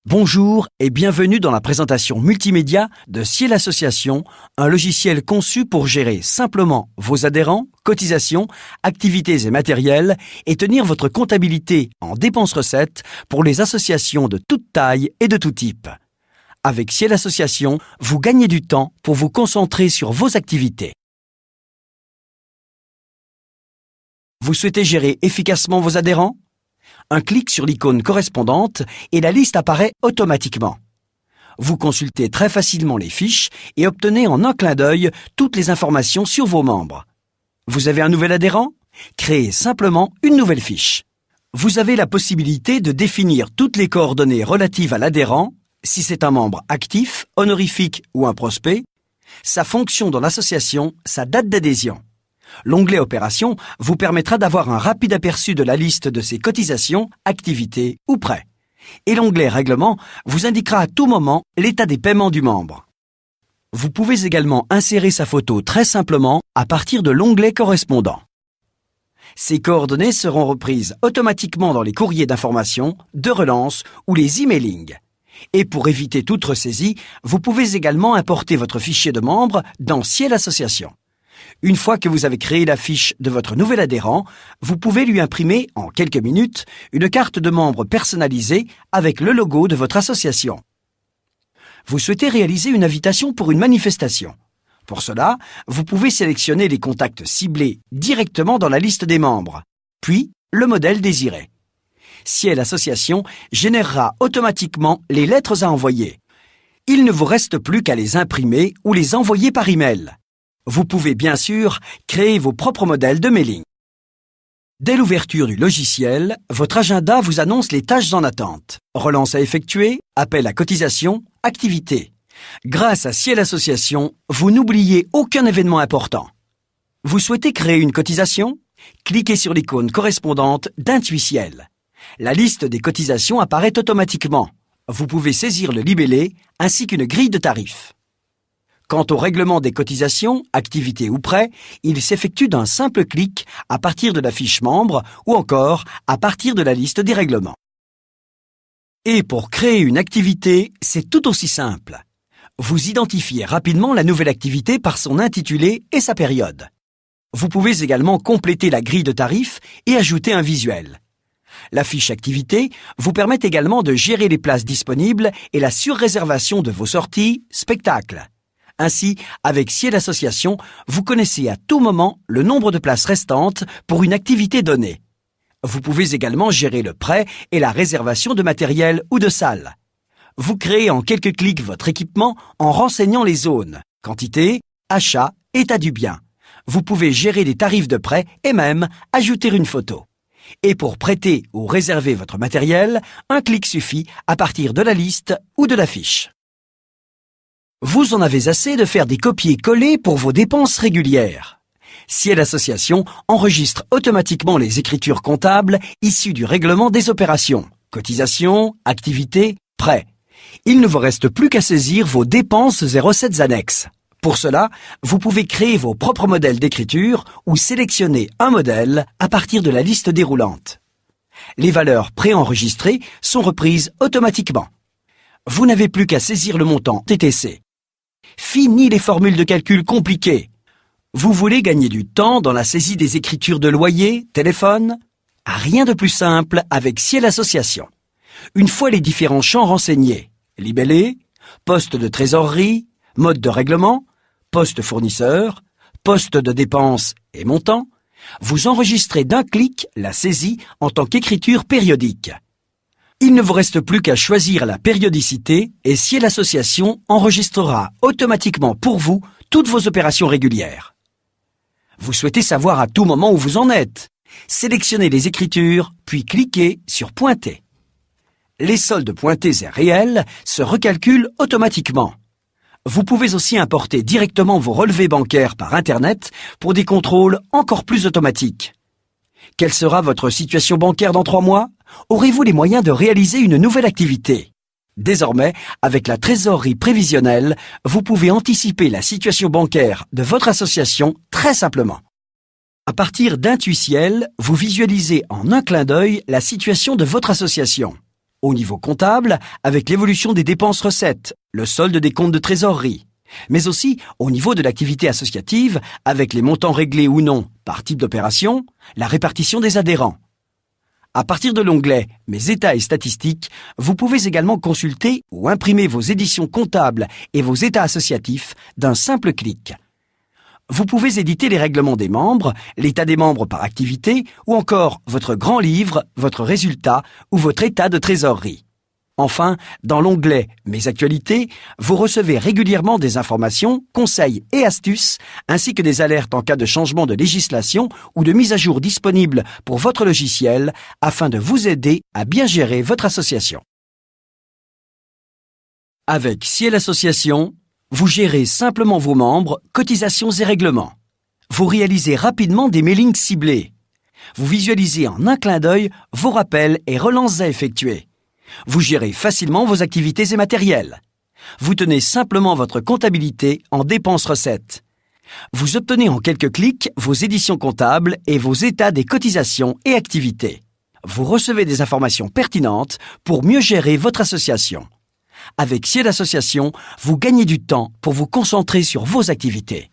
Bonjour et bienvenue dans la présentation multimédia de Ciel Association, un logiciel conçu pour gérer simplement vos adhérents, cotisations, activités et matériels et tenir votre comptabilité en dépenses-recettes pour les associations de toute taille et de tout type. Avec Ciel Association, vous gagnez du temps pour vous concentrer sur vos activités. Vous souhaitez gérer efficacement vos adhérents ? Un clic sur l'icône correspondante et la liste apparaît automatiquement. Vous consultez très facilement les fiches et obtenez en un clin d'œil toutes les informations sur vos membres. Vous avez un nouvel adhérent ? Créez simplement une nouvelle fiche. Vous avez la possibilité de définir toutes les coordonnées relatives à l'adhérent, si c'est un membre actif, honorifique ou un prospect, sa fonction dans l'association, sa date d'adhésion. L'onglet Opérations vous permettra d'avoir un rapide aperçu de la liste de ses cotisations, activités ou prêts. Et l'onglet Règlement vous indiquera à tout moment l'état des paiements du membre. Vous pouvez également insérer sa photo très simplement à partir de l'onglet correspondant. Ces coordonnées seront reprises automatiquement dans les courriers d'information, de relance ou les emailings. Et pour éviter toute ressaisie, vous pouvez également importer votre fichier de membre dans Ciel Association. Une fois que vous avez créé la fiche de votre nouvel adhérent, vous pouvez lui imprimer, en quelques minutes, une carte de membre personnalisée avec le logo de votre association. Vous souhaitez réaliser une invitation pour une manifestation. Pour cela, vous pouvez sélectionner les contacts ciblés directement dans la liste des membres, puis le modèle désiré. Ciel Association générera automatiquement les lettres à envoyer. Il ne vous reste plus qu'à les imprimer ou les envoyer par email. Vous pouvez bien sûr créer vos propres modèles de mailing. Dès l'ouverture du logiciel, votre agenda vous annonce les tâches en attente. Relance à effectuer, appel à cotisation, activité. Grâce à Ciel Association, vous n'oubliez aucun événement important. Vous souhaitez créer une cotisation ? Cliquez sur l'icône correspondante d'Intuiciel. La liste des cotisations apparaît automatiquement. Vous pouvez saisir le libellé ainsi qu'une grille de tarifs. Quant au règlement des cotisations, activités ou prêts, il s'effectue d'un simple clic à partir de la fiche membre ou encore à partir de la liste des règlements. Et pour créer une activité, c'est tout aussi simple. Vous identifiez rapidement la nouvelle activité par son intitulé et sa période. Vous pouvez également compléter la grille de tarifs et ajouter un visuel. La fiche activité vous permet également de gérer les places disponibles et la surréservation de vos sorties, spectacles. Ainsi, avec Ciel Association, vous connaissez à tout moment le nombre de places restantes pour une activité donnée. Vous pouvez également gérer le prêt et la réservation de matériel ou de salles. Vous créez en quelques clics votre équipement en renseignant les zones, quantité, achat, état du bien. Vous pouvez gérer les tarifs de prêt et même ajouter une photo. Et pour prêter ou réserver votre matériel, un clic suffit à partir de la liste ou de la fiche. Vous en avez assez de faire des copier-coller pour vos dépenses régulières. Ciel Association enregistre automatiquement les écritures comptables issues du règlement des opérations, cotisations, activités, prêts. Il ne vous reste plus qu'à saisir vos dépenses et recettes annexes. Pour cela, vous pouvez créer vos propres modèles d'écriture ou sélectionner un modèle à partir de la liste déroulante. Les valeurs préenregistrées sont reprises automatiquement. Vous n'avez plus qu'à saisir le montant TTC. Fini les formules de calcul compliquées. Vous voulez gagner du temps dans la saisie des écritures de loyer, téléphone ? Rien de plus simple avec Ciel Association. Une fois les différents champs renseignés, libellé, poste de trésorerie, mode de règlement, poste fournisseur, poste de dépenses et montant, vous enregistrez d'un clic la saisie en tant qu'écriture périodique. Il ne vous reste plus qu'à choisir la périodicité et Ciel Association enregistrera automatiquement pour vous toutes vos opérations régulières. Vous souhaitez savoir à tout moment où vous en êtes. Sélectionnez les écritures, puis cliquez sur Pointer. Les soldes pointés et réels se recalculent automatiquement. Vous pouvez aussi importer directement vos relevés bancaires par Internet pour des contrôles encore plus automatiques. Quelle sera votre situation bancaire dans 3 mois ? Aurez-vous les moyens de réaliser une nouvelle activité ? Désormais, avec la trésorerie prévisionnelle, vous pouvez anticiper la situation bancaire de votre association très simplement. À partir d'Intuiciel, vous visualisez en un clin d'œil la situation de votre association. Au niveau comptable, avec l'évolution des dépenses-recettes, le solde des comptes de trésorerie, mais aussi au niveau de l'activité associative, avec les montants réglés ou non par type d'opération, la répartition des adhérents. À partir de l'onglet « Mes états et statistiques », vous pouvez également consulter ou imprimer vos éditions comptables et vos états associatifs d'un simple clic. Vous pouvez éditer les règlements des membres, l'état des membres par activité ou encore votre grand livre, votre résultat ou votre état de trésorerie. Enfin, dans l'onglet « Mes actualités », vous recevez régulièrement des informations, conseils et astuces, ainsi que des alertes en cas de changement de législation ou de mise à jour disponibles pour votre logiciel afin de vous aider à bien gérer votre association. Avec Ciel Association, vous gérez simplement vos membres, cotisations et règlements. Vous réalisez rapidement des mailings ciblés. Vous visualisez en un clin d'œil vos rappels et relances à effectuer. Vous gérez facilement vos activités et matériels. Vous tenez simplement votre comptabilité en dépenses-recettes. Vous obtenez en quelques clics vos éditions comptables et vos états des cotisations et activités. Vous recevez des informations pertinentes pour mieux gérer votre association. Avec Ciel Association, vous gagnez du temps pour vous concentrer sur vos activités.